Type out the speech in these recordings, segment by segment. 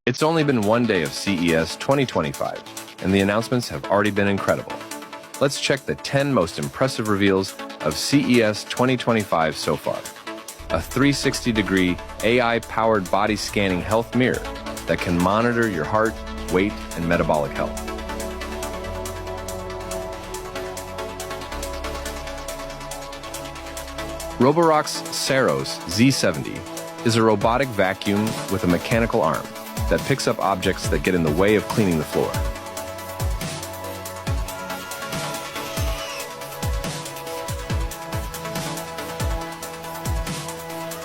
It's only been one day of CES 2025, and the announcements have already been incredible. Let's check the 10 most impressive reveals of CES 2025 so far. A 360-degree AI-powered body scanning health mirror that can monitor your heart, weight, and metabolic health. Roborock's Saros Z70 is a robotic vacuum with a mechanical arm that picks up objects that get in the way of cleaning the floor.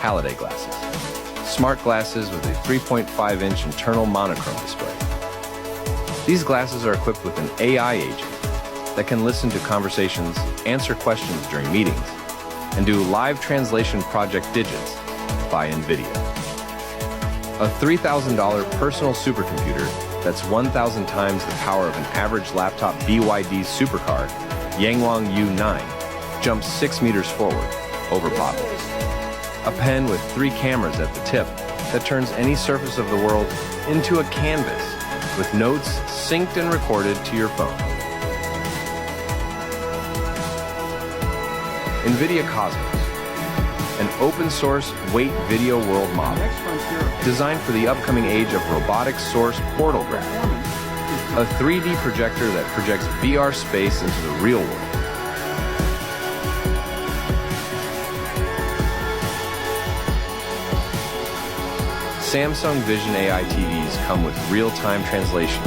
Halliday glasses. Smart glasses with a 3.5-inch internal monochrome display. These glasses are equipped with an AI agent that can listen to conversations, answer questions during meetings, and do live translation project digits by NVIDIA. A $3,000 personal supercomputer that's 1,000 times the power of an average laptop BYD supercar, Yangwang U9, jumps 6 meters forward over potholes. A pen with 3 cameras at the tip that turns any surface of the world into a canvas with notes synced and recorded to your phone. NVIDIA Cosmos, an open-source weight video world model designed for the upcoming age of robotic source portal graph, a 3D projector that projects VR space into the real world. Samsung Vision AI TVs come with real-time translation,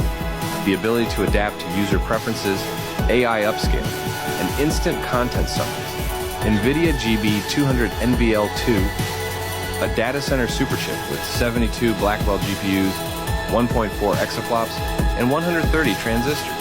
the ability to adapt to user preferences, AI upscaling, and instant content summaries. NVIDIA GB200 NVL2, a data center superchip with 72 Blackwell GPUs, 1.4 exaflops, and 130 transistors.